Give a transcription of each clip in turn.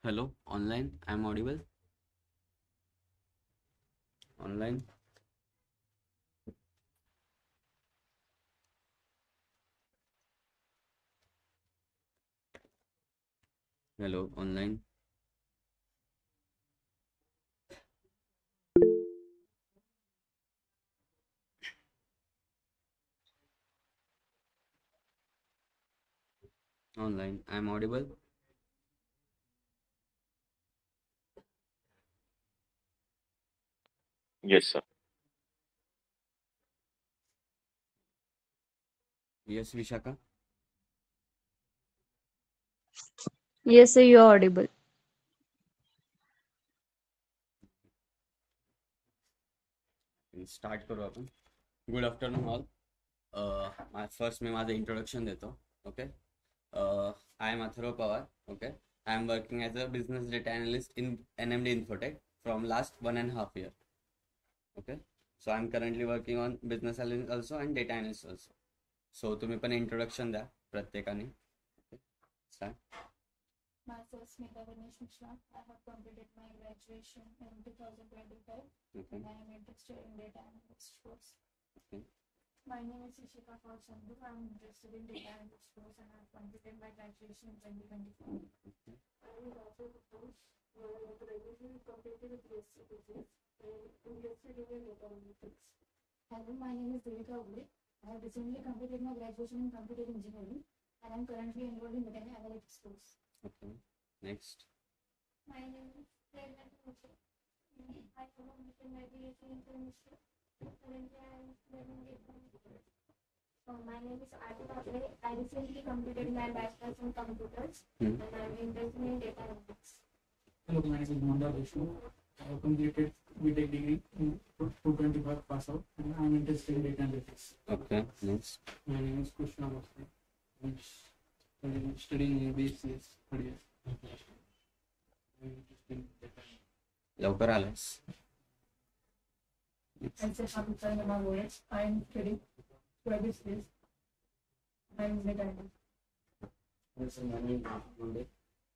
Hello, online. I'm audible. Online. Hello, online. Online. I'm audible. Yes, sir. Yes, Vishaka. Yes, sir, you are audible. Start करू आपण. Good afternoon all. First मी माझं introduction देतो. Okay. I am Atharva Pawar. Okay. I am working as a business data analyst in NMD Infotech from last 1.5 year. Okay. So I am currently working on business analyst also and data analyst also. So तुम्ही पण introduction द्या प्रत्येकाने. Start. Myself, Smita Ganesh Mishra. I have completed my graduation in 2025 Okay. and I am interested in data analytics course. Okay. My name is Ishika Kaur Chandru. I am interested in data analytics course and I have completed my graduation in 2024. Okay. I will also propose graduation is completed with BSc Physics and BSc in data analytics. Hello, my name is Devika Ule. I have recently completed my graduation in computer engineering and I am currently enrolled in data analytics course. Okay. Next. My name is Prerna Mukherjee. I completed my BSc in chemistry. Currently, I am learning data. My name is Aarti Thapre. I recently completed my bachelor's in computers and I am interested in data analytics. Hello, my name is Mandar Vishnu. I have completed BTech degree in 2025 pass out and I am interested in data analytics. Okay. Next. My name is Krishna Bhasthi. I am studying in BCS third year. I am interested in data analytics. लवकर आलास. I said Habita Nama Voyage. I am studying 12 years. I am data analytics. Yes, my name is Monday.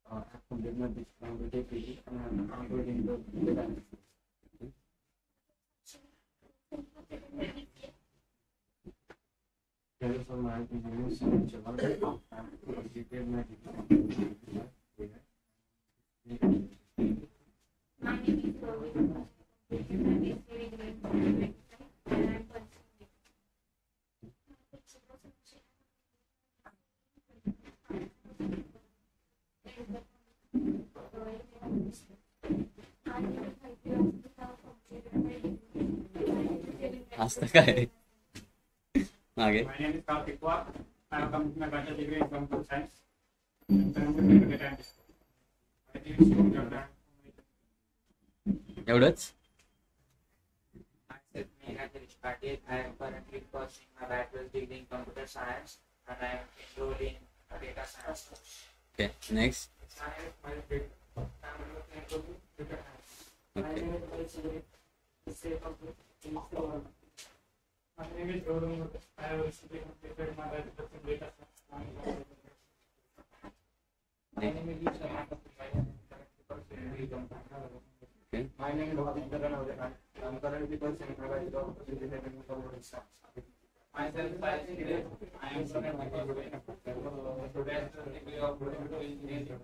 I have completed my BTech degree and I am enrolled in data analytics. Hello, sir. My name is Sunil Chawla. I have completed my degree. My name is Rohit. I completed my BSc degree in 2025 and I am pursuing आज तक काय मागे. My name is Karthik Pawar. I have completed my bachelor degree in computer science. And currently I'm data analyst. My name is Shubham Chandra. एवढंच. Myself, Meghadesh Patil. I am currently pursuing my bachelor's degree in computer science and I am enrolled in a data science course. Okay. Next. My name is Mahesh Bedi. I am looking into data analyst. My Okay. name is Mahesh Bedi. My name is Gautam Murthy. I have recently completed my bachelor's in data science. My name is Yusuf. I am currently pursuing degree in computer science. Okay. My name is Bhavin Dharanavade. I am currently pursuing my bachelor's degree in computer science. Myself, I am currently pursuing a bachelor's degree of computer engineering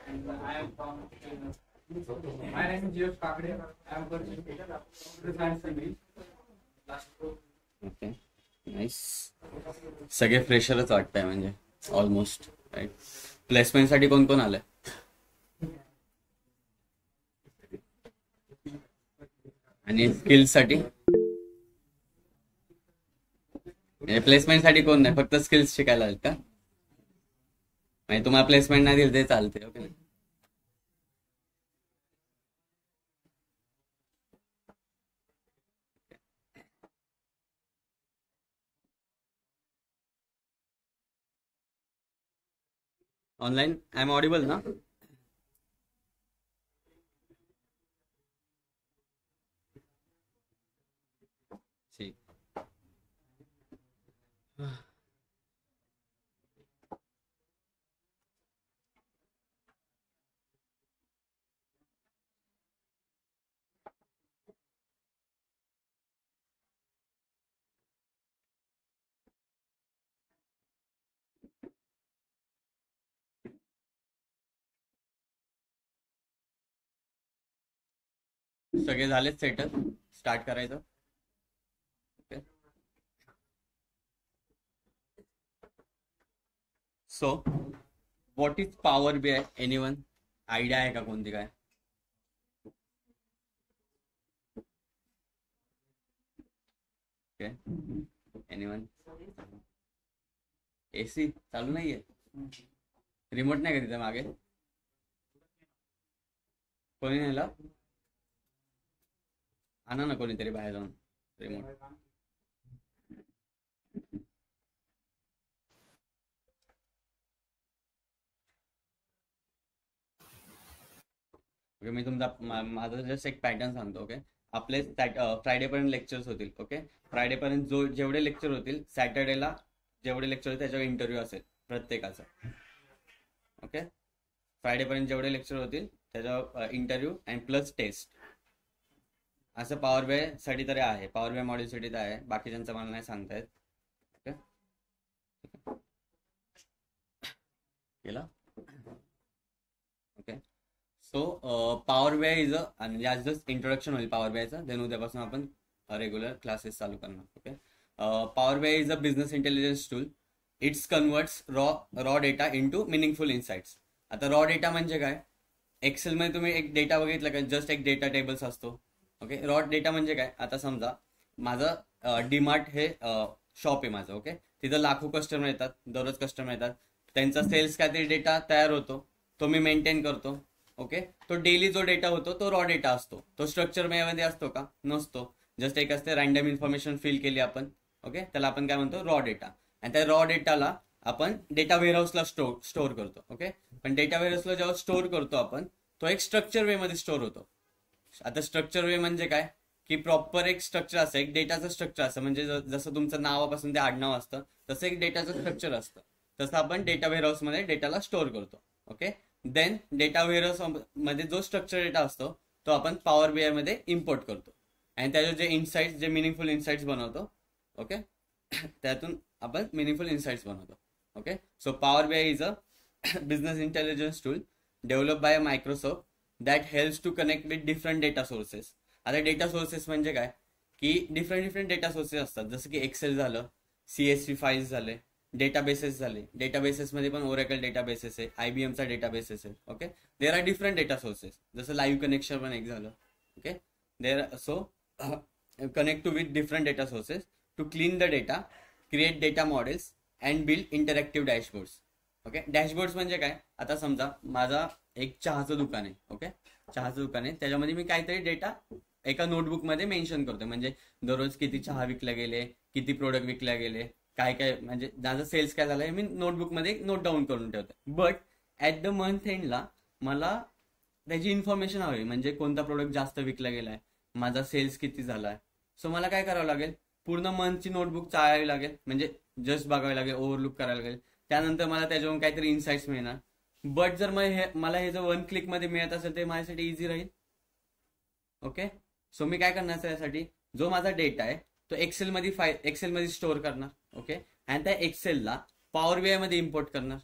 and I am from My name is Jeev Kakade. I am pursuing computer science degree. Okay. Nice. सगळे फ्रेशरच वाटतंय म्हणजे almost right. प्लेसमेंटसाठी कोण कोण आलंय? आणि स्किल्ससाठी? प्लेसमेंटसाठी कोण नाही, फक्त स्किल्स शिकायला आलेत का? म्हणजे तुम्हाला प्लेसमेंट नाही दिलं ते चालते. Okay. Online I am audible ना? ठीक. सगळे झालेत सेटल, स्टार्ट करायचं. Okay, so what is power B I? Anyone idea आहे का कोणती काय? Okay, anyone? एसी चालू नाहीये? रिमोट नाही का तिथे मागे? कोणी नेला? आणा ना कोणीतरी बाहेर जाऊन रिमोट. ओके, मी तुमचा माझा जस्ट एक पॅटर्न सांगतो. ओके, आपले फ्रायडे पर्यंत लेक्चर्स होतील. ओके, फ्रायडे पर्यंत जेवढे लेक्चर होतील, सॅटर्डेला जेवढे लेक्चर होतील त्याच्यावर इंटरव्ह्यू असेल प्रत्येकाचा. ओके, फ्रायडे पर्यंत जेवढे लेक्चर होतील त्याच्यावर इंटरव्ह्यू अँड प्लस टेस्ट. असं पॉवर बी आय साठी तरी आहे, पॉवर बी आय मॉड्यूलसाठी तर आहे, बाकीच्यांचं मला नाही सांगता येत. ओके, केला? Okay, so power B I is आणि आज जस्ट इंट्रोडक्शन होईल पॉवर बी आयचं. देन उद्यापासून आपण रेग्युलर क्लासेस चालू करणार. Okay, power B I is a business intelligence tool. It's converts raw data into meaningful insights. आता रॉ डेटा म्हणजे काय? एक्सेलमध्ये तुम्ही एक डेटा बघितला का? जस्ट एक डेटा टेबल्स असतो. ओके, रॉ डेटा म्हणजे काय? आता समजा माझं डीमार्ट हे शॉप आहे माझं. ओके, तिथं लाखो कस्टमर येतात, दररोज कस्टमर येतात, त्यांचा सेल्स काहीतरी डेटा तयार होतो, तो मी मेंटेन करतो. ओके, तो डेली जो डेटा होतो तो रॉ डेटा असतो. तो स्ट्रक्चर मध्ये असतो का? नसतो. जस्ट एक असते रँडम इन्फॉर्मेशन फिल केली आपण. ओके, त्याला आपण काय म्हणतो? Raw data. आणि त्या रॉ डेटाला आपण डेटा वेअरहाऊसला स्टोअर करतो. ओके, पण डेटा वेअरहाऊसला जेव्हा स्टोअर करतो आपण, तो एक स्ट्रक्चर वे मध्ये स्टोअर होतो. आता स्ट्रक्चर वे म्हणजे काय? की प्रॉपर एक स्ट्रक्चर असतं, एक डेटाचं स्ट्रक्चर असतं. म्हणजे जसं तुमचं नावापासून ते आडनाव असतं तसं एक डेटाचं स्ट्रक्चर असतं. तसं आपण डेटा वेअरहाऊस मध्ये डेटाला स्टोअर करतो. ओके, देन डेटा वेअरहाऊस मध्ये जो स्ट्रक्चर डेटा असतो तो आपण पॉवर बी आय मध्ये इम्पोर्ट करतो आणि त्याचे जे इन्साइट्स, जे मिनिंगफुल इन्साइट्स बनवतो. ओके, त्यातून आपण मिनिंगफुल इन्साइट्स बनवतो. Okay, so power B I is a business intelligence tool develop by Microsoft that helps to connect with different data sources. आता डेटा सोर्सेस म्हणजे काय? की डिफरंट डेटा सोर्सेस असतात. जसं की एक्सेल झालं, CSV फाईल्स झाले, डेटाबेसेस झाले. डेटाबेसेसमध्ये पण ओरेकल डेटाबेसेस आहे, IBMचा डेटाबेसेस आहे. Okay, there are different data sources. जसं लाईव्ह कनेक्शन पण एक झालं. Okay, there so connect to with different data sources to clean the data, create data models and build interactive dashboards. Okay, dashboards म्हणजे काय? आता समजा माझा एक चहाचं दुकान आहे. ओके, चहाचं दुकान आहे, त्याच्यामध्ये मी काहीतरी डेटा एका नोटबुक मध्ये मेन्शन करतो. म्हणजे दररोज किती चहा विकल्या गेले, किती प्रोडक्ट विकल्या गेले, काय काय, म्हणजे माझा सेल्स काय झालाय मी नोटबुक मध्ये नोट डाऊन करून ठेवतो. बट ऍट द मंथ एंडला मला त्याची इन्फॉर्मेशन हवी, म्हणजे कोणता प्रोडक्ट जास्त विकला गेलाय, माझा सेल्स किती झालाय. सो मला काय करावं लागेल? पूर्ण मंथची नोटबुक चाळावी लागेल, म्हणजे जस्ट बघावी लागेल, ओव्हरलुक करायला लागेल. त्यानंतर मला त्याच्यावरून काहीतरी इन्साइट्स मिळणार. बट जर मला हे जर 1 क्लिक मध्ये मिळत असेल तर माझ्यासाठी इझी राहील. ओके, सो मी काय करणार यासाठी? जो माझा डेटा आहे तो एक्सेल मध्ये स्टोअर करणार. ओके, आणि त्या एक्सेलला पॉवर बी आय मध्ये इम्पोर्ट करणार.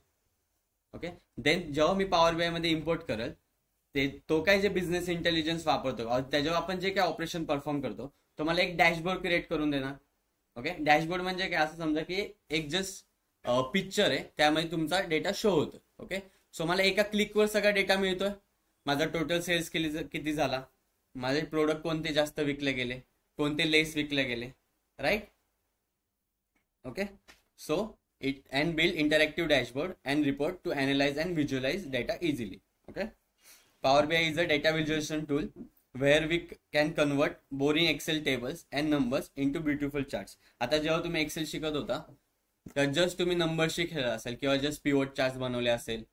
ओके, देन जेव्हा मी पॉवर बी आय मध्ये इम्पोर्ट करेल तो काय जे बिझनेस इंटेलिजन्स वापरतो त्याच्यावर आपण जे काय ऑपरेशन परफॉर्म करतो तो मला एक डॅशबोर्ड क्रिएट करून देणार. ओके, डॅशबोर्ड म्हणजे काय? असं समजा की एक जस्ट पिक्चर आहे, त्यामध्ये तुमचा डेटा शो होतो. ओके, सो मला एका क्लिकवर सगळा डेटा मिळतोय. माझा टोटल सेल्स किती झाला, माझे प्रोडक्ट कोणते जास्त विकले गेले, कोणते लेस विकले गेले, right. Okay, so it and build interactive dashboard and report to analyze and visualize data easily. Okay, power B I is a data visualization tool where we can convert boring Excel tables and numbers into beautiful charts. आता जेव्हा तुम्ही Excel शिकत होता तर just तुम्ही नंबरशी खेळला असेल किंवा जस्ट पिवोट चार्ट्स बनवले असेल,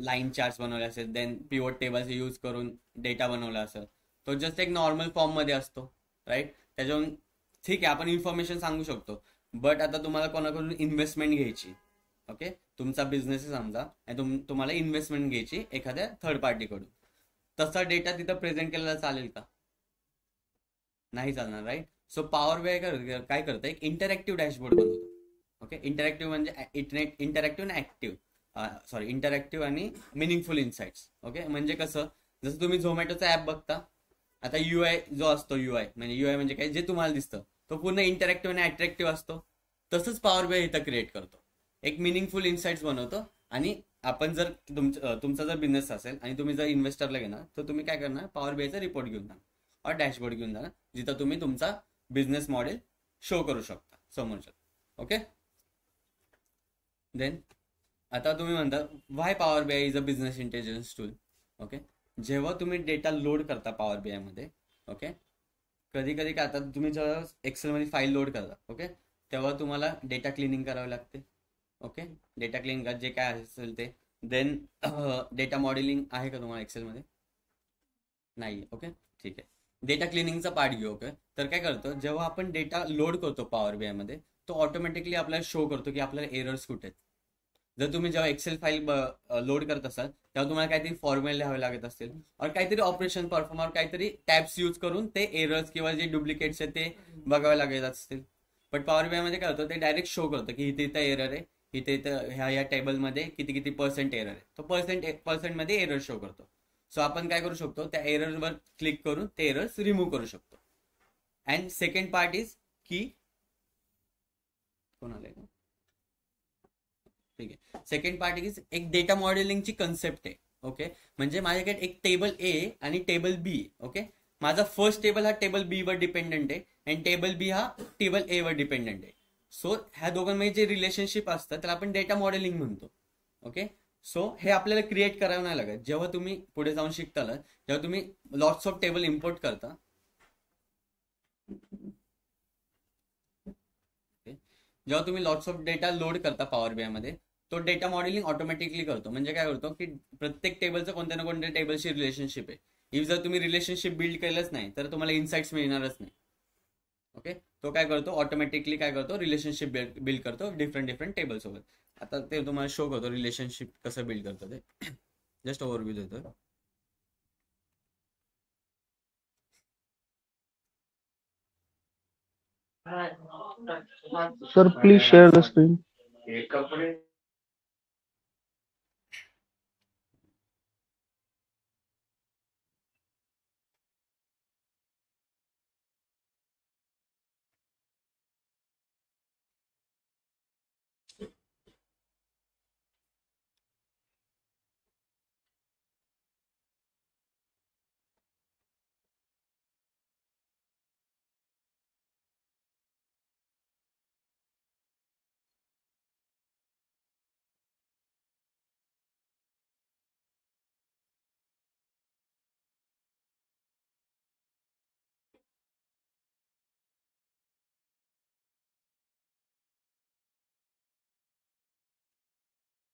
लाईन चार्ट्स बनवले असेल, देन पिवोट टेबल्स यूज करून डेटा बनवला असेल. तो जस्ट एक नॉर्मल फॉर्म मध्ये असतो, राईट. त्याच्यावरून ठीक आहे आपण इन्फॉर्मेशन सांगू शकतो, बट आता तुम्हाला कोणाकडून इन्व्हेस्टमेंट घ्यायची. ओके, तुमचा बिझनेस समजा आणि तुम्हाला इन्व्हेस्टमेंट घ्यायची एखाद्या थर्ड पार्टीकडून, तसा डेटा तिथं प्रेझेंट केलेला चालेल का? नाही चालणार, right. So power B I काय करतं? एक इंटरॅक्टिव्ह डॅशबोर्ड बनवतो. ओके, इंटरॅक्टिव्ह म्हणजे इंटरॅक्टिव्ह आणि ऍक्टिव्ह, इंटरॅक्टिव्ह आणि मिनिंगफुल इन्साइट्स. ओके, म्हणजे कसं? जसं तुम्ही झोमॅटोचा ऍप बघता, आता UI जो असतो, UI म्हणजे काय, जे तुम्हाला दिसतं तो पूर्ण इंटरॅक्टिव्ह आणि अट्रॅक्टिव्ह असतो. तसंच पॉवर BI इथं क्रिएट करतो, एक मिनिंगफुल इन्साइट्स बनवतो. आणि आपण जर तुमचा जर बिझनेस असेल आणि तुम्ही जर इन्व्हेस्टरला घेणार, तर तुम्ही काय करणार, पॉवर BIचा रिपोर्ट घेऊन जाणार और डॅशबोर्ड घेऊन जाणार, जिथं तुम्ही तुमचा बिझनेस मॉडेल शो करू शकता समोरच्या. ओके, देन आता तुम्ही म्हणता why power BI is a business intelligence tool. Okay, जेव्हा तुम्ही डेटा लोड करता पॉवर BI मध्ये, ओके, कधी कधी काय, आता तुम्ही जेव्हा एक्सेलमध्ये फाईल लोड करता, ओके, तेव्हा तुम्हाला डेटा क्लिनिंग करावी लागते. ओके, डेटा क्लिनिंग जे काय असेल ते. देन डेटा मॉडेलिंग आहे का तुम्हाला एक्सेलमध्ये? नाही. ओके, ठीक आहे, डेटा क्लिनिंगचा पार्ट घेऊ. ओके, तर काय करतो, जेव्हा आपण डेटा लोड करतो पॉवर BI मध्ये, तो ऑटोमॅटिकली आपल्याला शो करतो की आपल्याला एरर्स कुठे आहेत. जर तुम्ही जेव्हा एक्सेल फाईल लोड करत असाल, तेव्हा तुम्हाला काहीतरी फॉर्म्युले लिहावे लागत असतील, और काहीतरी ऑपरेशन परफॉर्म, और काहीतरी टॅब्स यूज करून ते एरर्स किंवा जे डुप्लिकेट्स आहेत ते बघावे लागत असतील. पण पॉवर BI मध्ये काय होतं, ते डायरेक्ट शो करतं की इथे एरर आहे, इथे ह्या टेबलमध्ये किती पर्सेंट एरर आहे, तो पर्सेंटमध्ये एरर शो करतो. सो आपण काय करू शकतो, त्या एररवर क्लिक करून ते एरर्स रिमूव्ह करू शकतो. अँड सेकंड पार्ट इज की कोण आलंय का, ठीक आहे, सेकंड पार्ट इज एक डेटा मॉडेलिंगची कन्सेप्ट आहे. ओके, म्हणजे माझ्याकडे एक टेबल A आणि टेबल B. ओके, माझा फर्स्ट टेबल हा टेबल B वर डिपेंडंट आहे आणि टेबल B हा टेबल A वर डिपेंडंट आहे. सो ह्या दोघांमध्ये जे रिलेशनशिप असतं त्याला आपण डेटा मॉडेलिंग म्हणतो. ओके, सो हे आपल्याला क्रिएट करावं नाही लागत. जेव्हा तुम्ही पुढे जाऊन शिकताल, जेव्हा तुम्ही लॉट्स ऑफ टेबल इम्पोर्ट करता, जेव्हा तुम्ही लॉट्स ऑफ डेटा लोड करता पॉवर BI मध्ये, तो डेटा मॉडेलिंग ऑटोमॅटिकली करतो. म्हणजे काय करतो की प्रत्येक टेबलचं कोणत्या ना कोणत्या टेबलशी रिलेशनशिप आहे. इफ जर तुम्ही रिलेशनशिप बिल्ड केलंच नाही तर तुम्हाला इन्साइट्स मिळणारच नाही. ओके, तो काय करतो, ऑटोमॅटिकली काय करतो, रिलेशनशिप बिल्ड करतो डिफरंट टेबल सोबत. आता ते तुम्हाला शो करतो रिलेशनशिप कसं बिल्ड करतो, ते जस्ट ओव्हरव्ह्यू देतो. Sir, please share the screen.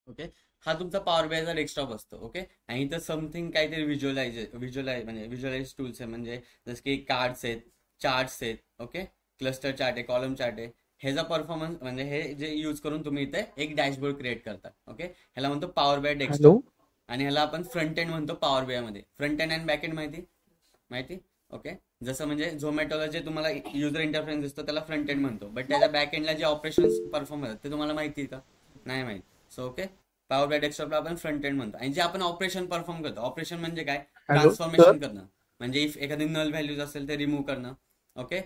Okay, हा तुमचा पॉवर BIचा डेस्कटॉप असतो. ओके, आणि इथं समथिंग काहीतरी व्हिज्युअलाइज टूल्स आहे, म्हणजे जसं की कार्ड्स आहेत, चार्ट्स आहेत. ओके, क्लस्टर चार्ट आहे, कॉलम चार्ट आहे. ह्याचा परफॉर्मन्स म्हणजे हे जे यूज करून तुम्ही इथे एक डॅशबोर्ड क्रिएट करता. ओके, ह्याला म्हणतो पॉवर BI डेस्कटॉप, आणि ह्याला आपण फ्रंट एंड म्हणतो पॉवर BI मध्ये. Front end and back end माहिती. ओके, जसं म्हणजे झोमॅटोला जे तुम्हाला युजर इंटरफेस दिसतो त्याला फ्रंट एंड म्हणतो, बट त्याच्या बॅक एंडला जे ऑपरेशन परफॉर्म होतात ते तुम्हाला माहिती आहे का? नाही माहिती. सो ओके, पॉवर BI डेस्कटॉपला आपण फ्रंट एंड म्हणतो. आणि जे आपण ऑपरेशन परफॉर्म करतो, ऑपरेशन म्हणजे काय, ट्रान्सफॉर्मेशन करणं. म्हणजे इफ एखादी नल व्हॅल्यूज असेल ते रिमूव्ह करणं. ओके,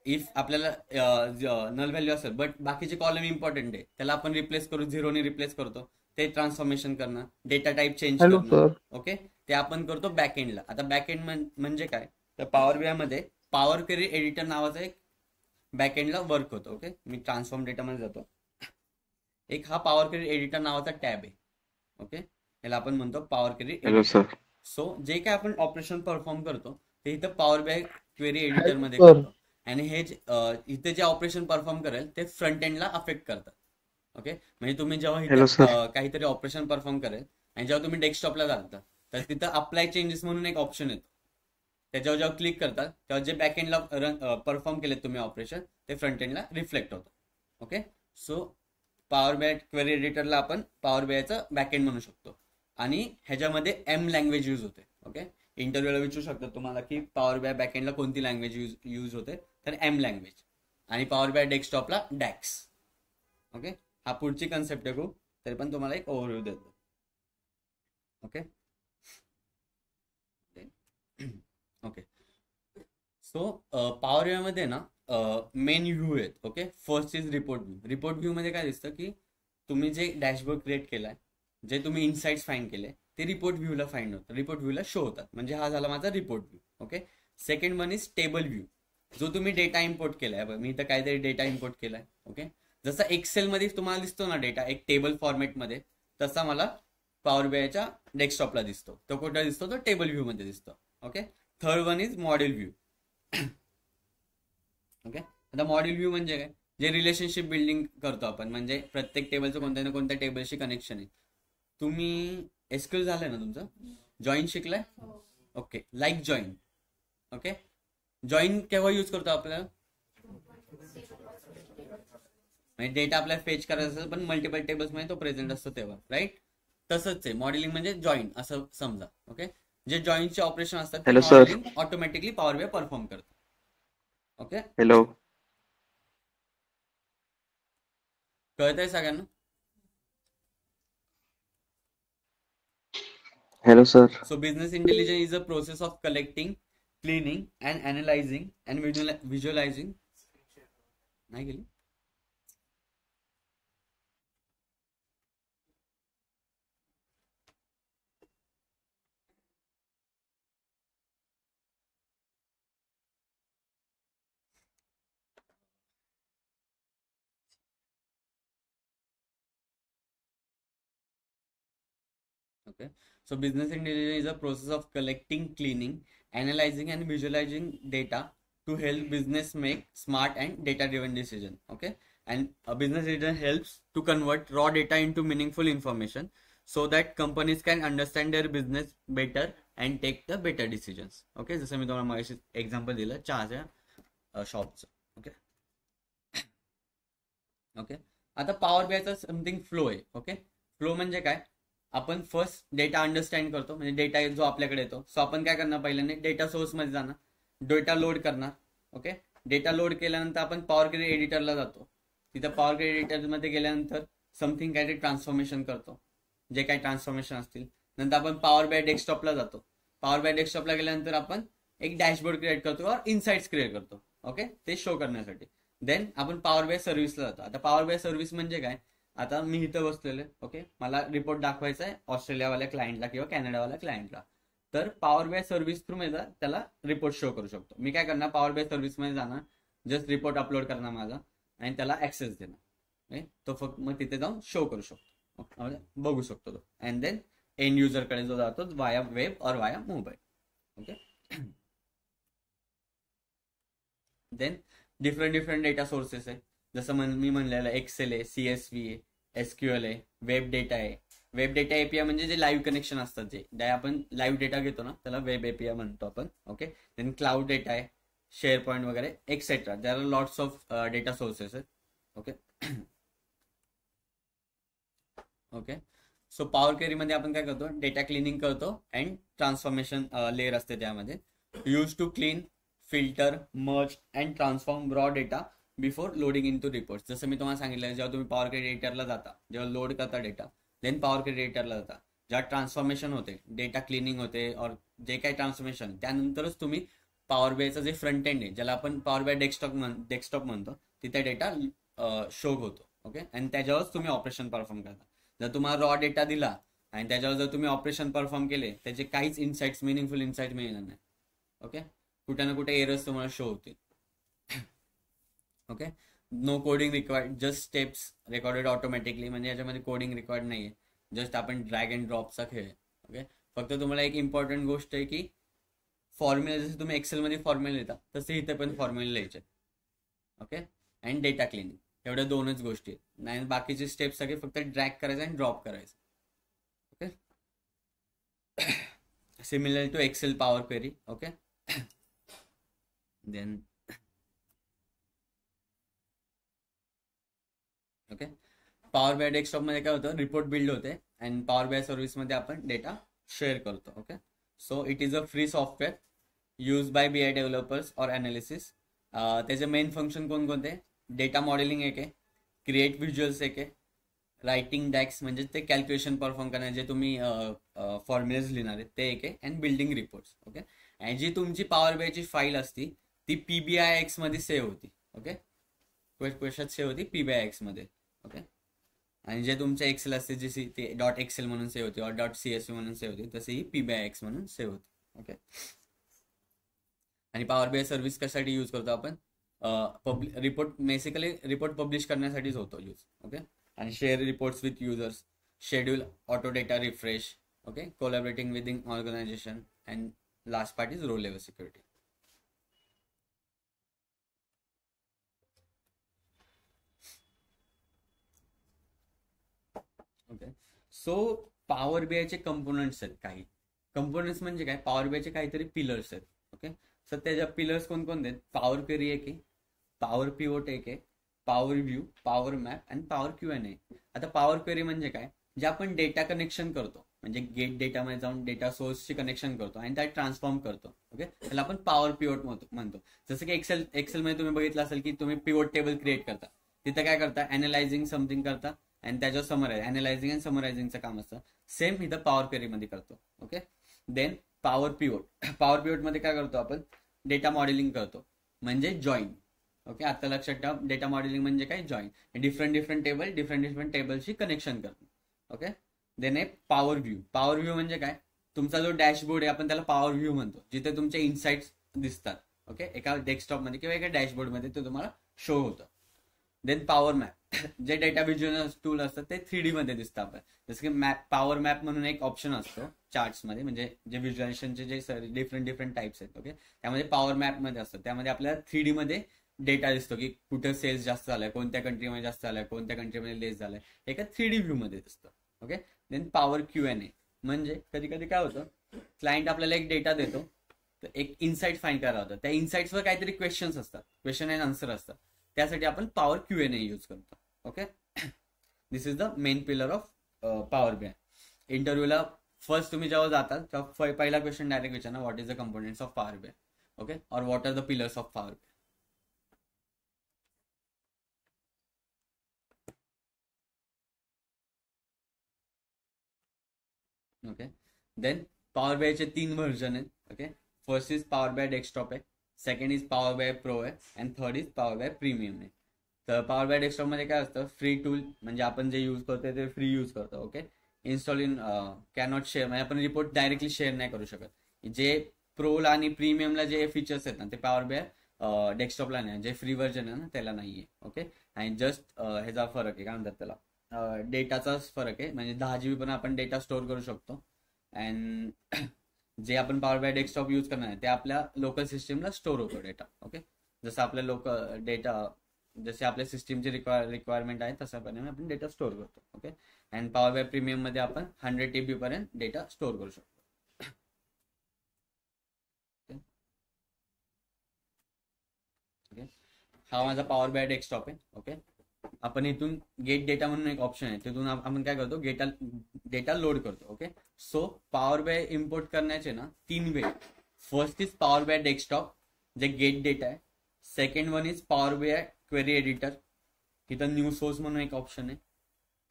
इफ आपल्याला नल व्हॅल्यू असेल बट बाकीचे कॉलम इम्पॉर्टंट आहे, त्याला आपण रिप्लेस करू, झिरोने रिप्लेस करतो, ते ट्रान्सफॉर्मेशन करणं. डेटा टाईप चेंज करणं. ओके, ते आपण करतो बॅक एंडला. आता बॅक एंड म्हणजे काय, तर पॉवर BI मध्ये पॉवर क्वेरी एडिटर नावाचा एक बॅक एंडला वर्क होतो. ओके, मी ट्रान्सफॉर्म डेटामध्ये जातो. एक हा पॉवर क्वेरी एडिटर नावाचा टॅब आहे. ओके, याला आपण म्हणतो पॉवर क्वेरी एडिटर. सो जे काय आपण ऑपरेशन परफॉर्म करतो ते इथं पॉवर BI क्वेरी एडिटर मध्ये करतो, आणि हे इथे जे ऑपरेशन परफॉर्म करेल ते फ्रंट एंडला अफेक्ट करतात. ओके, म्हणजे तुम्ही जेव्हा इथे काहीतरी ऑपरेशन परफॉर्म करेल आणि जेव्हा तुम्ही डेस्कटॉपला जाता तर तिथं अप्लाय चेंजेस म्हणून एक ऑप्शन येतो. त्याच्यावर जेव्हा क्लिक करतात तेव्हा जे बॅक एंडला परफॉर्म केलेत तुम्ही ऑपरेशन ते फ्रंट एंडला रिफ्लेक्ट होतं. Okay, so power BI query एडिटरला आपण पॉवर BIचा बॅकएंड म्हणू शकतो. आणि ह्याच्यामध्ये M लँग्वेज यूज होते. ओके, इंटरव्ह्यूला विचारू शकतात तुम्हाला की पॉवर BI बॅकएंडला कोणती लँग्वेज यूज होते, तर M लँग्वेज. आणि पॉवर BI डेस्कटॉपला DAX. ओके, हा पुढची कन्सेप्ट आहे खूप, तरी पण तुम्हाला एक ओव्हरव्ह्यू देतो. Okay, so power B I मध्ये ना मेन व्ह्यू आहेत. Okay, first is report view. Report view मध्ये काय दिसतं की तुम्ही जे डॅशबोर्ड क्रिएट केलाय, जे तुम्ही इनसाइट्स फाइंड केले, ते रिपोर्ट व्ह्यूला फाइंड होतं, रिपोर्ट व्ह्यूला शो होतात. म्हणजे हा झाला माझा report view. Okay, second one is table view. जो तुम्ही डेटा इम्पोर्ट केलाय, मी इथं काहीतरी डेटा इम्पोर्ट केलाय. ओके, जसा एक्सेल मध्ये तुम्हाला दिसतो ना डेटा एक टेबल फॉर्मॅटमध्ये, तसा मला पॉवर बीआयच्या डेस्कटॉपला दिसतो. तो कुठे दिसतो? तो टेबल व्ह्यू मध्ये दिसतो. Okay, third one is model view. Okay, आता मॉडेल व्ह्यू म्हणजे काय? जे रिलेशनशिप बिल्डिंग करतो आपण, म्हणजे प्रत्येक टेबलचं कोणत्या ना कोणत्या टेबलशी कनेक्शन आहे. तुम्ही एसक्यूएल झालंय ना तुमचं? जॉईन शिकलाय? Okay, like join. Okay, join केव्हा यूज करतो आपल्याला? म्हणजे डेटा आपल्याला फेच करायचा असेल पण मल्टिपल टेबल्स मध्ये तो प्रेझेंट असतो तेव्हा, राईट? तसंच आहे मॉडेलिंग म्हणजे जॉईन असं समजा. ओके, जे जॉईनचे ऑपरेशन असतात ते Hello, sir. Modelling automatically power BI perform करतं. Okay, Hello. कळतंय सगळ्यांना? Hello, sir. So business intelligence is a process of collecting, cleaning and analyzing and visualizing. नाही गेली? Okay. So business intelligence is a process of collecting, cleaning, analyzing and visualizing data to help business make smart and data-driven decision. Okay. And a business intelligence helps to convert raw data into meaningful information so that companies can understand their business better and take the better decisions. Okay. जसं मी तुम्हाला मागाशी example दिलं चहाच्या शॉपचं. Okay okay, आता power बीआयचा something flow आहे. Okay, flow म्हणजे काय? आपण फर्स्ट डेटा अंडरस्टँड करतो, म्हणजे डेटा जो आपल्याकडे येतो. सो आपण काय करणार? पहिल्यांदा डेटा सोर्स मध्ये जाणार, डेटा लोड करणार. ओके, डेटा लोड केल्यानंतर आपण पॉवर क्वेरी एडिटरला जातो. तिथं पॉवर क्वेरी एडिटर मध्ये गेल्यानंतर समथिंग काहीतरी ट्रान्सफॉर्मेशन करतो, जे काही ट्रान्सफॉर्मेशन असतील. नंतर आपण पॉवर बीआय डेस्कटॉपला जातो. पॉवर बीआय डेस्कटॉपला गेल्यानंतर आपण एक डॅशबोर्ड क्रिएट करतो और इनसाइट्स क्रिएट करतो. ओके, ते शो करण्यासाठी. देन आपण पॉवर बीआय सर्व्हिसला जातो. आता पॉवर बीआय सर्व्हिस म्हणजे काय? आता मी इथं बसलेलो आहे. ओके, मला रिपोर्ट दाखवायचा आहे ऑस्ट्रेलियावाल्या क्लायंटला किंवा कॅनडावाल्या क्लायंटला. तर पॉवर बीआय सर्व्हिस थ्रू मी त्याला रिपोर्ट शो करू शकतो. मी काय करणार? पॉवर बीआय सर्व्हिस मध्ये जाणार, जस्ट रिपोर्ट अपलोड करणार माझा आणि त्याला ऍक्सेस देणार. तो फक्त मग तिथे जाऊन शो करू शकतो, बघू शकतो तो. अँड देन एंड युजरकडे जो जातो वाया वेब और via mobile. Okay, then different data sources आहे. जसं मी म्हणलेलं एक्सेल आहे, सीएसव्ही आहे, एसक्यूएल आहे, वेब डेटा आहे. वेब डेटा एपीआय म्हणजे जे लाईव्ह कनेक्शन असतात, जे आपण लाईव्ह डेटा घेतो ना त्याला वेब एपीआय म्हणतो आपण. ओके, देन क्लाउड डेटा आहे, शेअर पॉईंट वगैरे etcetera. There are lots of data sources आहेत. ओके ओके, सो पॉवर क्वेरीमध्ये आपण काय करतो? डेटा क्लिनिंग करतो अँड ट्रान्सफॉर्मेशन लेअर असते त्यामध्ये. Use to clean, filter, merge and transform raw data before loading in to report. जसं मी तुम्हाला सांगितलं, जेव्हा तुम्ही पॉवर क्वेरी एडिटरला जाता, जेव्हा लोड करता डेटा, देन पॉवर क्वेरी एडिटरला जाता, जेव्हा ट्रान्सफॉर्मेशन होते, डेटा क्लिनिंग होते और जे काही ट्रान्सफॉर्मेशन, त्यानंतरच तुम्ही पॉवर बीआयचं जे फ्रंट एंड आहे, ज्याला आपण पॉवर बीआय डेस्कटॉप म्हणतो, तिथे डेटा शो होतो. ओके, आणि त्याच्यावरच तुम्ही ऑपरेशन परफॉर्म करता. जर तुम्हाला रॉ डेटा दिला आणि त्याच्यावर जर तुम्ही ऑपरेशन परफॉर्म केले, त्याचे काहीच इन्साइट्स, मिनिंगफुल इन्साइट मिळणार नाही. ओके, कुठे ना कुठे एरर्स तुम्हाला शो होतील. Okay, no coding required, just steps recorded automatically. म्हणजे याच्यामध्ये कोडिंग रिक्वायर्ड नाहीये, जस्ट आपण ड्रॅग अँड ड्रॉपचा खेळ आहे. ओके, फक्त तुम्हाला एक इम्पॉर्टंट गोष्ट आहे की फॉर्म्युला, जसं तुम्ही एक्सेलमध्ये फॉर्म्युला लिहिता तसे इथे पण फॉर्म्युला लिहायचे. ओके, अँड डेटा क्लिनिंग, एवढ्या दोनच गोष्टी आहेत. नाही, बाकीचे स्टेप्स सगळे फक्त ड्रॅग करायचं आणि ड्रॉप करायचं. Okay, similar to excel power query. Okay, then okay, power BI desktop मध्ये काय होतं? रिपोर्ट बिल्ड होते आणि पॉवर बीआय सर्व्हिस मध्ये आपण डेटा शेअर करतो. Okay, so it is a free software use by BI developers और अनालिसिस. त्याचे मेन फंक्शन कोणकोणते? डेटा मॉडेलिंग एक आहे, क्रिएट व्हिज्युअल्स एक आहे, रायटिंग डॅक्स म्हणजे ते कॅल्क्युलेशन परफॉर्म करणार, जे तुम्ही फॉर्म्युलाज लिहिणार आहेत ते एक आहे, अँड बिल्डिंग रिपोर्ट्स. ओके, आणि जी तुमची पॉवर बीआयची फाईल असती ती PBIX मध्ये सेव्ह होती. ओके, कशात सेव्ह होती? PBIX मध्ये. ओके, आणि जे तुमच्या एक्सेल असते जशी ते .excel म्हणून सेव्ह होती or .csv म्हणून सेव्ह होती, तशी ही PBIX म्हणून सेव्ह होती. ओके, आणि पॉवर BI सर्व्हिस कशासाठी यूज करतो आपण? रिपोर्ट, बेसिकली रिपोर्ट पब्लिश करण्यासाठीच होतो यूज. ओके, आणि share reports with users, schedule auto data refresh, okay, collaborating within organization, and last part is row level security. Okay, so power BI चे components आहेत. काही components म्हणजे काय? Power BI चे काहीतरी पिलर्स आहेत. ओके, सर त्याच्या पिलर्स कोणकोणते आहेत? पॉवर क्वेरी एक आहे, पॉवर पिवोट एक आहे, पॉवर व्ह्यू, पॉवर मॅप आणि पॉवर Q&A. आता पॉवर क्वेरी म्हणजे काय? जे आपण डेटा कनेक्शन करतो, म्हणजे गेट डेटामध्ये जाऊन डेटा सोर्सची कनेक्शन करतो आणि त्यात ट्रान्सफॉर्म करतो. ओके, त्याला आपण पॉवर पिवोट म्हणतो. जसं की एक्सेलमध्ये तुम्ही बघितलं असेल की तुम्ही पिवोट टेबल क्रिएट करता, तिथं काय करता? अॅनालायझिंग समथिंग करता आणि त्याच्यावर समरायझ, अॅनालायझिंग आणि समरायझिंगचं काम असतं. सेम इथं पॉवर क्वेरी मध्ये करतो. Okay, then power pivot. Power pivot मध्ये काय करतो आपण? डेटा मॉडेलिंग करतो, म्हणजे जॉईन. ओके, आता लक्षात ठेवा, डेटा मॉडेलिंग म्हणजे काय? जॉईन. डिफरंट टेबलशी कनेक्शन करतो. ओके, देन आहे पॉवर व्ह्यू. पॉवर व्ह्यू म्हणजे काय? तुमचा जो डॅशबोर्ड आहे आपण त्याला पॉवर व्ह्यू म्हणतो, जिथे तुमचे इन्साइट्स दिसतात. ओके, एका डेस्कटॉपमध्ये किंवा एका डॅशबोर्डमध्ये ते तुम्हाला शो होतं. देन पॉवर मॅप, जे डेटा व्हिज्युअल टूल असतात ते 3D मध्ये दिसतं आपण. जसं की मॅप, पॉवर मॅप म्हणून एक ऑप्शन असतो चार्ट्समध्ये, म्हणजे जे व्हिज्युअलायझेशनचे जे डिफरंट टाइप्स आहेत. ओके, त्यामध्ये पॉवर मॅप मध्ये असतं, त्यामध्ये आपल्याला 3D मध्ये डेटा दिसतो की कुठं सेल्स जास्त झालाय, कोणत्या कंट्रीमध्ये जास्त झालाय, कोणत्या कंट्रीमध्ये लेस झालाय, एका 3D व्ह्यू मध्ये दिसतं. ओके, देन पॉवर Q&A म्हणजे कधी कधी काय होतं, क्लायंट आपल्याला एक डेटा देतो, तर एक इन्साइट फाइंड करायला होतं, त्या इन्साइट्सवर काहीतरी क्वेश्चन्स असतात, क्वेश्चन अँड आन्सर असतात, त्यासाठी आपण पॉवर Q&A यूज करतो. Okay, this is the main pillar of power BI. इंटरव्ह्यूला फर्स्ट तुम्ही जेव्हा जातात तेव्हा पहिला क्वेश्चन डायरेक्ट विचारणार, what is the components of power BI. Okay, और what are the pillars of power BI. Okay, then power BI चे 3 version आहेत. Okay, first is power BI desktop आहे, second is power BI pro आहे, and third is power BI premium आहे. तर power BI desktop मध्ये काय असतं? Free tool, म्हणजे आपण जे यूज करतो ते फ्री यूज करतो. Okay, install in cannot share, म्हणजे आपण रिपोर्ट डायरेक्टली शेअर नाही करू शकत. जे प्रोला आणि प्रीमियमला जे फीचर्स आहेत ना, ते पॉवर BI डेस्कटॉपला नाही, जे फ्री व्हर्जन आहे ना त्याला नाहीये. ओके, आणि जस्ट ह्याचा फरक आहे, काय म्हणतात त्याला, डेटाचाच फरक आहे, म्हणजे 10 GB पण आपण डेटा स्टोअर करू शकतो. अँड जे आपण पॉवर BI डेस्कटॉप यूज करणार आहे ते आपल्या लोकल सिस्टीमला स्टोअर होतो डेटा. ओके, जसं आपल्या लोकल डेटा, जसे आपल्या सिस्टीमची रिक्वायरमेंट आहे तशाप्रमाणे आपण डेटा स्टोअर करतो. Okay, and power BI premium मध्ये आपण 100 TB पर्यंत डेटा स्टोअर करू शकतो. ओके, हा माझा पॉवर BI डेस्कटॉप आहे. ओके, आपण इथून गेट डेटा म्हणून एक ऑप्शन आहे, तिथून आपण काय करतो? डेटा लोड करतो. Okay, so power BI import करण्याचे ना 3 way. First is power BI desktop, जे गेट डेटा आहे. Second one is power BI query editor, इथं न्यू सोर्स म्हणून एक ऑप्शन आहे,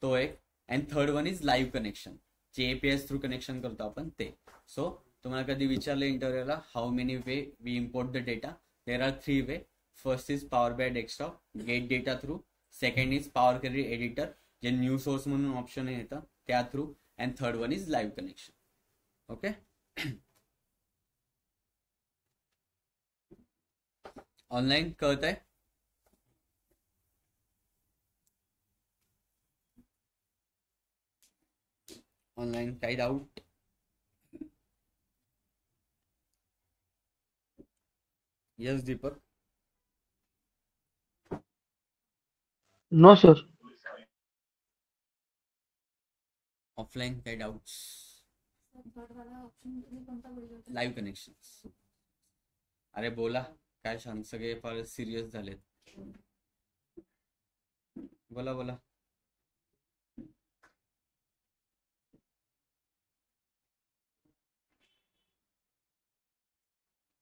तो एक. And third one is live connection, जे APIs थ्रू कनेक्शन करतो आपण ते. सो तुम्हाला कधी विचारलं इंटरव्ह्यूला, how many way we import the data? There are 3 way. First is power BI desktop, get data through. Second is power query editor, जे new source म्हणून ऑप्शन येतं त्या थ्रू. And third one is live connection. Okay, online कळतंय? Online काही doubt? Yes Deepak. No sir. Offline काही doubts? Third वाला option तुम्ही कोणता बोलले होते? Live connection. अरे बोला, काय सांग, सगळे फार सिरियस झालेत. बोला बोला.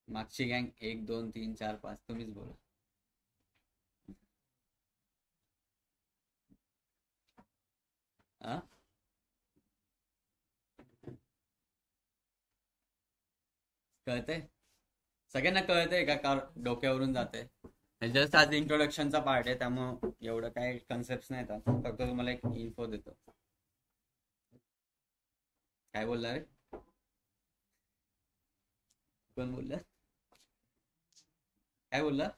मागची गँग 1 2 3 4 5, तुम्हीच बोला. हा, कळतंय? सगळ्यांना कळतंय का डोक्यावरून जाते? जस्ट आज इंट्रोडक्शनचा पार्ट आहे, त्यामुळं एवढं काय कन्सेप्ट नाही येतात. फक्त तुम्हाला एक इन्फो देतो. काय बोलला रे? कोण बोलला? काय बोलला?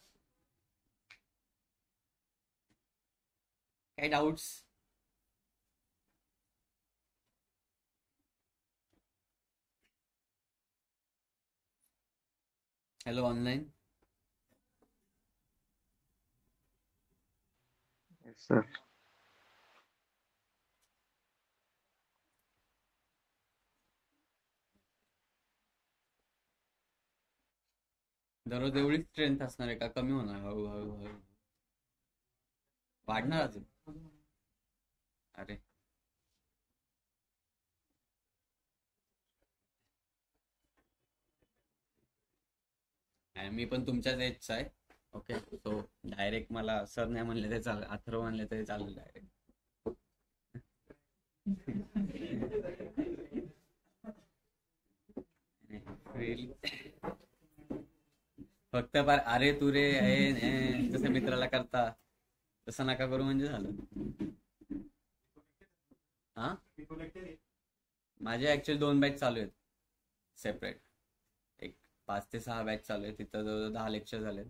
काय डाऊट्स? Hello online. सर दररोज एवढी स्ट्रेंथ असणार आहे का? कमी होणार हळूहळू हळू? वाढणार अजून? अरे मी पण तुमच्याच एजचा आहे. ओके, सो डायरेक्ट मला सर नाही म्हणले तरी चालेल, अथर्व म्हणले तरी चालेल डायरेक्ट. फक्त अरे तू रे जसं मित्राला करता तसं नका करू म्हणजे झालं. हा, माझे ऍक्च्युअली 2 बॅच चालू आहेत सेपरेट. एक 5 ते 6 बॅच चालू आहे. तिथं जवळजवळ 10 लेक्चर झाले.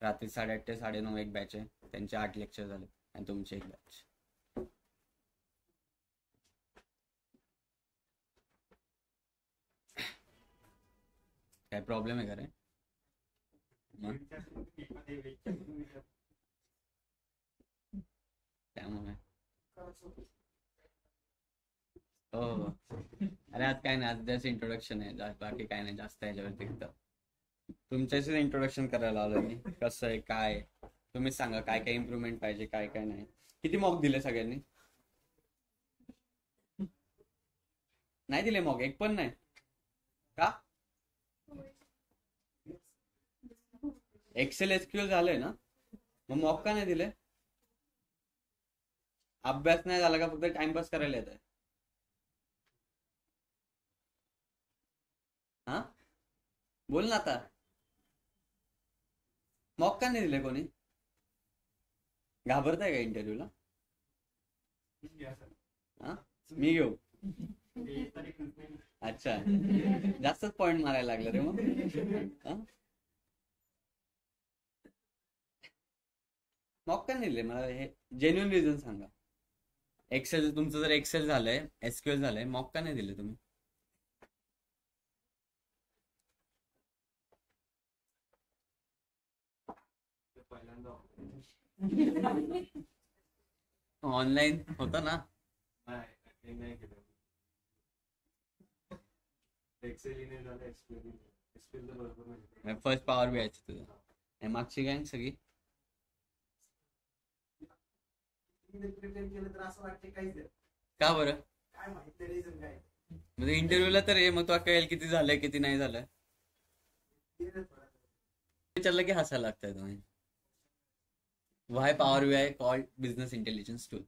रात्री 8:30 ते 9:30 एक बॅच आहे, त्यांचे 8 लेक्चर झाले. आणि तुमची एक बॅच. काय प्रॉब्लेम आहे का रे? त्यामुळे हो. अरे आज काय नाही, आज जस्ट इंट्रोडक्शन आहे, बाकी काय नाही जास्त याच्या व्यतिरिक्त. तुमच्याशीच इंट्रोडक्शन करायला आलो मी. कसं आहे काय तुम्ही सांगा, काय काय इम्प्रूव्हमेंट पाहिजे, काय काय नाही. किती मॉक दिले सगळ्यांनी? नाही दिले मॉक? एक पण नाही का? एक्सेल एसक्यूएल झालंय ना, मग मॉक का नाही दिले? अभ्यास नाही झाला का? फक्त टाइमपास करायला येत आहे? हा, बोल ना आता. मॉक का नाही दिले कोणी? घाबरताय का इंटरव्ह्यूला? हा, मी घेऊ? अच्छा, जास्तच पॉइंट मारायला लागलं रे मग. मॉक का नाही दिले? मला हे जेन्युइन रिझन सांगा. एक्सेल तुमचं जर एक्सेल झालंय, एसक्यूएल झालंय, मॉक का नाही दिले तुम्ही? ऑनलाईन होता ना? फर्स्ट पॉवर बी यायचं तुझं. मागची काय सगळी का बरं? म्हणजे इंटरव्ह्यूला तर मग तुला कळेल किती झालंय किती नाही झालं. विचारलं की हसायला लागतंय तुम्ही. Y power BI called business intelligence tool.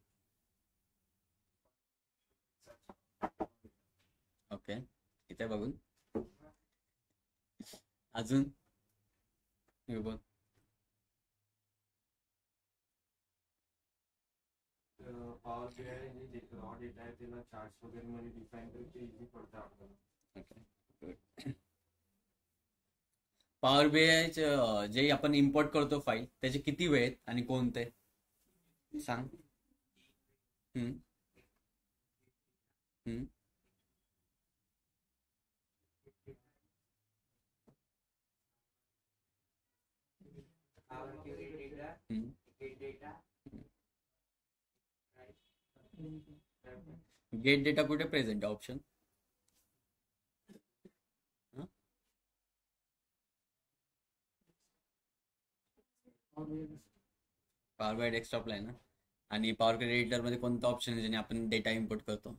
Okay, इथे बघून अजून बोल. पॉवर BI जे रॉ डेटा आहे त्याला चार्ट्स वगैरे मध्ये डिफाइन करते इझी पडतं आपल्याला. ओके, पॉवर BI जे आपण इम्पोर्ट करतो फाईल, त्याचे किती वेळ आहेत आणि कोणते सांग. हम्म हम्म गेट डेटा कुठे प्रेझेंट ऑप्शन? पॉवर BI डेस्कटॉपला आहे ना. आणि पॉवर एडिटर मध्ये कोणतं ऑप्शन आहे ज्याने आपण डेटा इम्पोर्ट करतो?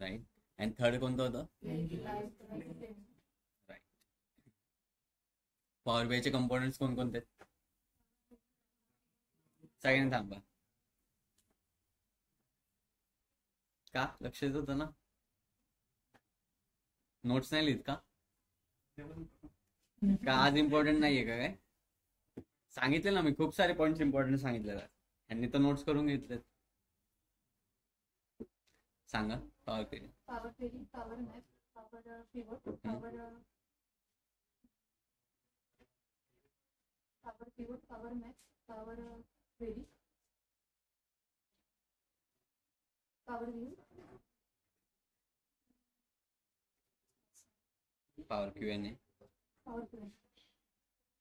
राईट. आणि थर्ड कोणतं होतं? राईट. पॉवर BI चे कंपोनेंट्स कोणकोणते? सगळ्यांना थांबा. का लक्ष देत होतं ना? नोट्स नाही लिहित का? का आज इम्पॉर्टंट नाहीये का काय? सांगितले ना मी, खूप सारे पॉइंट्स इम्पॉर्टंट सांगितले. यांनी तर नोट्स करून घेतलेत. सांगा. Power query. power query, power map, power pivot, power map, power query, power view, power Q&A. power query.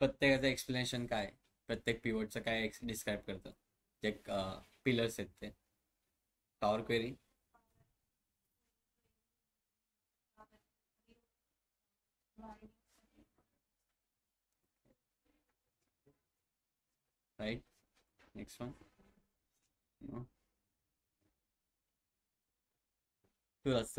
प्रत्येकाचं एक्सप्लेनेशन काय, प्रत्येक पिवटचं काय डिस्क्राईब करतं, जे पिलर्स आहेत ते. Power query. Right. Next one. तूच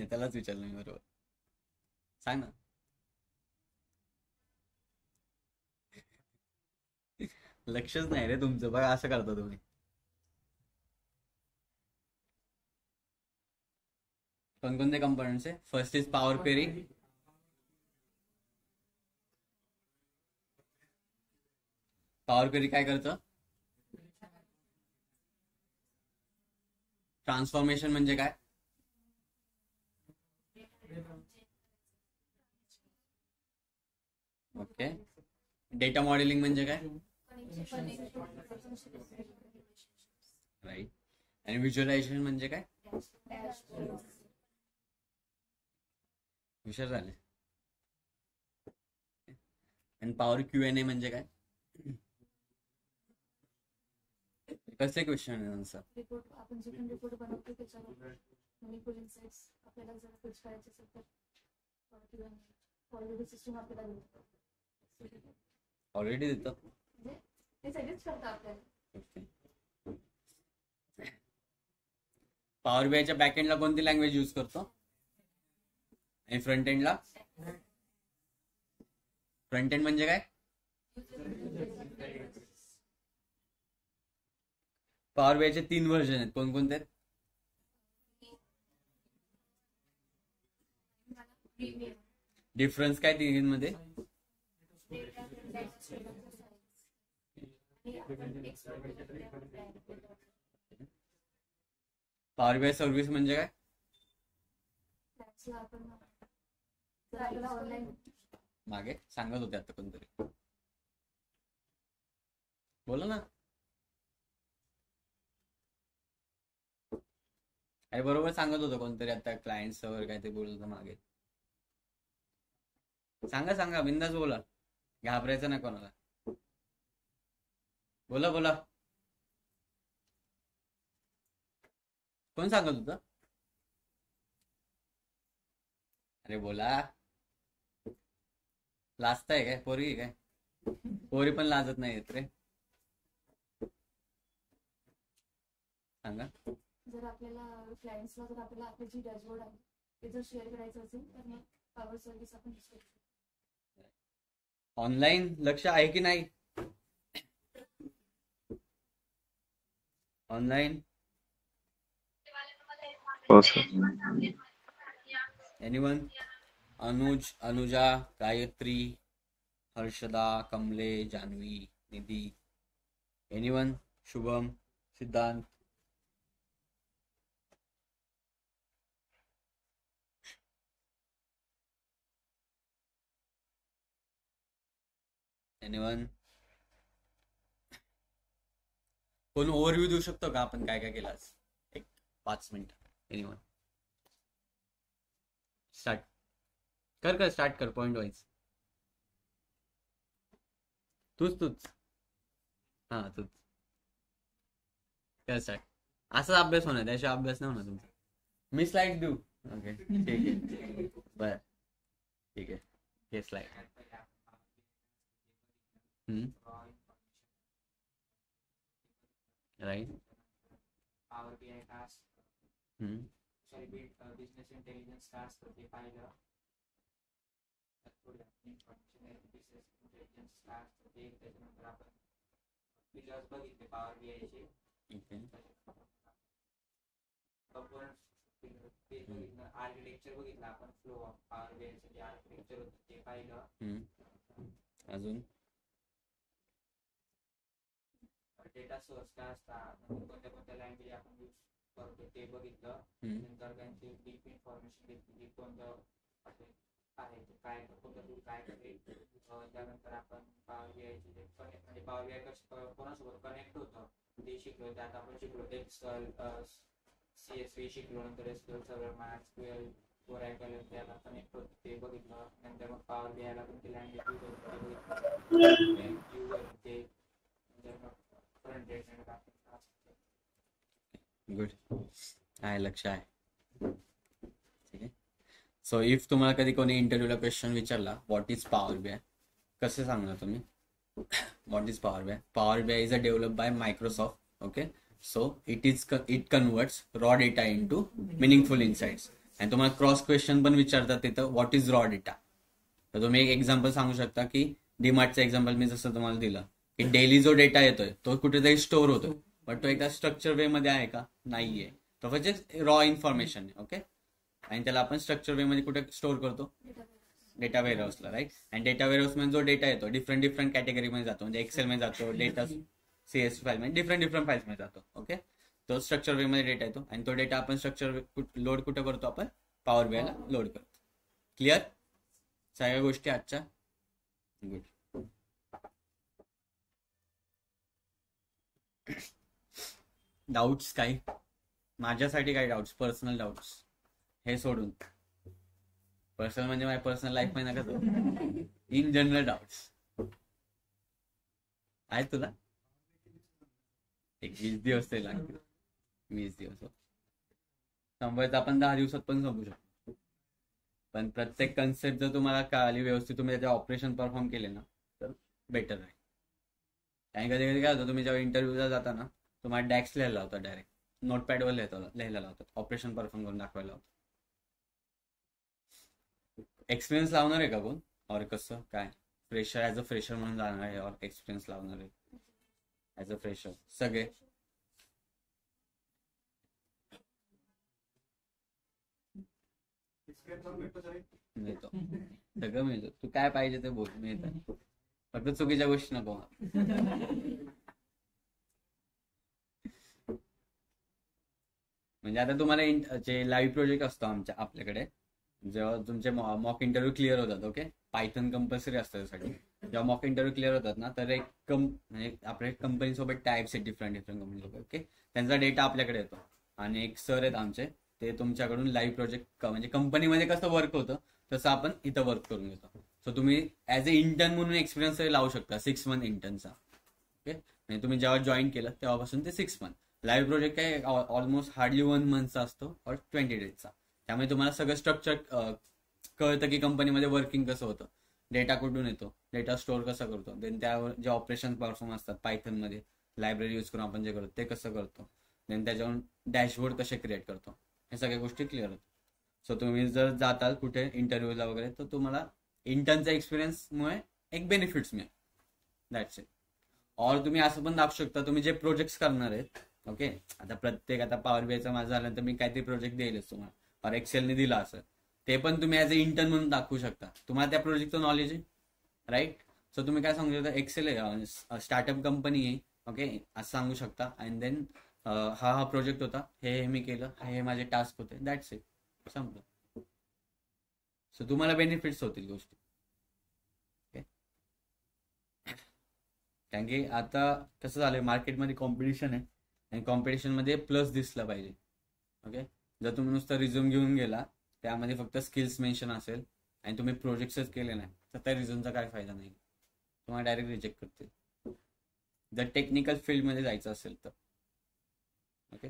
त्यालाच विचारलं मी. बरोबर. सांग ना. लक्षच नाही रे तुमचं. बघा असं करता तुम्ही. कोणकोणते कंपोनेंट्स आहे? First is power query. Power query काय करतं? ट्रान्सफॉर्मेशन म्हणजे काय? ओके. डेटा मॉडेलिंग म्हणजे काय? राईट. आणि व्हिज्युअलायझेशन म्हणजे काय? हुशार झाले. आणि पॉवर क्यूएनए म्हणजे काय? कसले क्वेश्चन आहे आन्सर? रिपोर्ट आपण जे पण रिपोर्ट बनवतो त्याच्यावर मॅनिपुलेट इनसाइट्स आपल्याला जर फिक्स करायचे असेल तर किंवा ऑलरेडी सिस्टम आपल्याला देतो. ऑलरेडी देतात. म्हणजे ते सजेस्ट करतात आपल्याला. पॉवर बीआयच्या बॅक एंडला कोणती लँग्वेज यूज करतो? आणि फ्रंट एंडला? फ्रंट एंड म्हणजे काय? पॉवर बीआयचे 3 व्हर्जन आहेत. कोणकोणते आहेत? डिफरन्स काय तिघींमध्ये? पॉवर बीआय सर्व्हिस म्हणजे काय? मागे सांगत होते आता कोणतरी. बोला ना. अरे बरोबर सांगत होतं कोणतरी आता. क्लायंट वर काय ते बोलत होतं मागे. सांगा बिंदास बोला. घाबरायचं नाही कोणाला. बोला. कोण सांगत होतं? अरे बोला. लाजताय काय? पोरी काय? पोरी पण लाजत नाही येत रे. सांगा. जर आपल्याला क्लायंट्सला जर आपल्याला आपली जी डॅशबोर्ड आहे ते जर शेअर करायचं असेल तर मग पॉवर सर्व्हिस आपण यूज करू. ऑनलाईन लक्ष आहे की नाही? ऑनलाईन? हो सर. एनीवन? अनुज, अनुजा, गायत्री, हर्षदा, कमले, जान्हवी, निधी. एनीवन? शुभम, सिद्धांत. एनीवन? कोण ओव्हरव्ह्यू देऊ शकतो का आपण काय काय केलं आज? एक 5 मिनिट. एनीवन? स्टार्ट कर. स्टार्ट कर पॉइंट वाईज. तूच हा तूच कर स्टार्ट. असाच अभ्यास होणार, त्याशिवाय अभ्यास नाही होणार तुमचा. मी स्लाइड देऊ? ओके ठीक आहे. बर ठीक आहे. हे slide. Right. Power BI task. Sorry, business intelligence task ते पाहिलं. business intelligence task ते त्याच्यानंतर आपण पिलर्स बघितले पॉवर बीआय चे. कंपोनंट ते बघितलं, आर्किटेक्चर बघितलं आपण, फ्लो ऑफ पॉवर बीआयचं जे आर्किटेक्चर होतं ते पाहिलं. अजून डेटा सोर्स काय असतात, कोणत्या कोणत्या लँग्वेज आपण यूज करतो ते बघितलं. नंतर त्यांची डीप इन्फॉर्मेशन घेतली, कोणतं आहे ते काय कोणतं टूल काय करेल. त्यानंतर आपण पॉवर बीआयची जे कनेक्ट म्हणजे पॉवर बीआय कसं कोणासोबत कनेक्ट होतं ते शिकलो. त्यात आपण शिकलो एक्सेल, CSV शिकलो. नंतर SQL सर्व्हर, MySQL, Oracle त्याला कनेक्ट होतं ते बघितलं. नंतर मग पॉवर बीआयला कोणती लँग्वेज यूज होतं ते बघितलं. ते नंतर मग फ्रंट एंड गुड आहे, लक्ष आहे. ठीक आहे. सो इफ तुम्हाला कधी कोणी इंटरव्ह्यूला क्वेश्चन विचारला व्हॉट इज पॉवर बीआय, कसे सांगणार तुम्ही? What is power BI? Power BI is a develop by Microsoft. Okay, so it converts raw data into meaningful insights. आणि तुम्हाला क्रॉस क्वेश्चन पण विचारतात तिथं, व्हॉट इज रॉ डेटा. तर तुम्ही एक एक्झाम्पल सांगू शकता की डीमार्टचं एक्झाम्पल मी जसं तुम्हाला दिलं की डेली जो डेटा येतोय तो कुठेतरी स्टोअर होतोय, बट तो एकदा स्ट्रक्चर वे मध्ये आहे का? नाहीये. तो म्हणजे रॉ इन्फॉर्मेशन आहे. ओके, आणि त्याला आपण स्ट्रक्चर वे मध्ये कुठे स्टोअर करतो? डेटा वेअरहाऊसला, राईट. आणि डेटा वेअरहाऊस मध्ये जो डेटा येतो डिफरंट कॅटेगरी मध्ये जातो, म्हणजे एक्सेल मध्ये जातो, डेटा CSV फाईल मध्ये डिफरंट फाईल्स मध्ये जातो. ओके, तो स्ट्रक्चर वे मध्ये डेटा येतो आणि तो डेटा आपण स्ट्रक्चर लोड कुठं करतो? आपण पॉवर बीआयला लोड करतो. क्लिअर सगळ्या गोष्टी आजच्या? गुड. डाऊट्स काही? माझ्यासाठी काही डाऊट्स, पर्सनल डाऊट्स हे सोडून, पर्सनल म्हणजे माझ्या पर्सनल लाईफ मध्ये नका जाऊ, इन जनरल डाऊट्स आहे तुला? एक 20 दिवस तरी लागतील. 20 दिवस संपवायचं आपण 10 दिवसात पण संपू शकतो. पण प्रत्येक कन्सेप्ट जर तुम्हाला कळाली व्यवस्थित, तुम्ही त्याचे ऑपरेशन परफॉर्म केले ना तर बेटर आहे. आणि कधी कधी काय होतं, तुम्ही जेव्हा इंटरव्ह्यूला जाता ना तुम्हाला डॅक्स लिहायला होता, डायरेक्ट नोटपॅडवर लिहायला लावतात, ऑपरेशन परफॉर्म करून दाखवायला होतं. एक्सपिरियन्स लावणार आहे का कोण? और कसं काय? फ्रेशर ॲज अ फ्रेशर म्हणून जाणार आहे, और एक्सपिरियन्स लावणार आहे ॲज अ फ्रेशर? सगळे मिळतो, सगळं मिळतं. तू काय पाहिजे ते बोल, मिळतं. फक्त चुकीच्या गोष्टी नको. म्हणजे आता तुम्हाला जे लाईव्ह प्रोजेक्ट असतो आपल्याकडे, जेव्हा तुमचे मॉक इंटरव्ह्यू क्लिअर होतात, ओके, पायथन कंपल्सरी असतं त्यासाठी. जेव्हा मॉक इंटरव्ह्यू क्लिअर होतात ना तर एक म्हणजे आपल्या कंपनीसोबत टाईप्स आहेत, डिफरंट कंपनीसोबत. ओके, त्यांचा डेटा आपल्याकडे येतो आणि एक सर आहेत आमचे, ते तुमच्याकडून लाईव्ह प्रोजेक्ट म्हणजे कंपनीमध्ये कसं वर्क होतं तसं आपण इथं वर्क करून घेतो. सो तुम्ही ॲज अ इंटर्न म्हणून एक्सपिरियन्स लावू शकता 6 मंथ इंटर्नचा. ओके, म्हणजे तुम्ही जेव्हा जॉईन केलं तेव्हापासून ते 6 मंथ. लाईव्ह प्रोजेक्ट काय ऑलमोस्ट हार्डली 1 मंथचा असतो और 20 डेजचा. त्यामुळे तुम्हाला सगळं स्ट्रक्चर कळतं की कंपनीमध्ये वर्किंग कसं होतं, डेटा कुठून येतो, डेटा स्टोअर कसा करतो, देन त्यावर जे ऑपरेशन परफॉर्म असतात पायथनमध्ये लायब्ररी यूज करून आपण जे करतो ते कसं करतो, देन त्याच्यावरून डॅशबोर्ड कसे क्रिएट करतो, हे सगळ्या गोष्टी क्लिअर होतात. सो तुम्ही जर जाताल कुठे इंटरव्ह्यूला वगैरे तर तुम्हाला इंटर्नच्या एक्सपिरियन्समुळे एक बेनिफिट्स मिळेल, दॅट्स इट. और तुम्ही असं पण दाखवू शकता तुम्ही जे प्रोजेक्ट्स करणार आहेत. ओके, आता पॉवर बीआयचा माझं झालं तर मी काहीतरी प्रोजेक्ट देईलच तुम्हाला, और एक्सेलने दिला असं, ते पण तुम्ही ॲज अ इंटर्न म्हणून दाखवू शकता. तुम्हाला त्या प्रोजेक्टचं नॉलेज आहे, राईट. सो तुम्ही काय सांगू शकता, एक्सेल आहे, स्टार्टअप कंपनी आहे, ओके, असं सांगू शकता. अँड देन हा प्रोजेक्ट होता, हे मी केलं, हे माझे टास्क होते, दॅट्स इट, संपलं. सो तुम्हाला बेनिफिट्स होतील गोष्टी. ओके, कारण की आता कसं झालंय, मार्केटमध्ये कॉम्पिटिशन आहे आणि कॉम्पिटिशनमध्ये प्लस दिसला पाहिजे. ओके, जर तुम्ही नुसतं रिझ्यूम घेऊन गेला, त्यामध्ये फक्त स्किल्स मेन्शन असेल आणि तुम्ही प्रोजेक्ट्सच केले नाही तर त्या रिझ्यूमचा काय फायदा नाही, तुम्हाला डायरेक्ट रिजेक्ट करतील. जर टेक्निकल फील्डमध्ये जायचं असेल तर. ओके.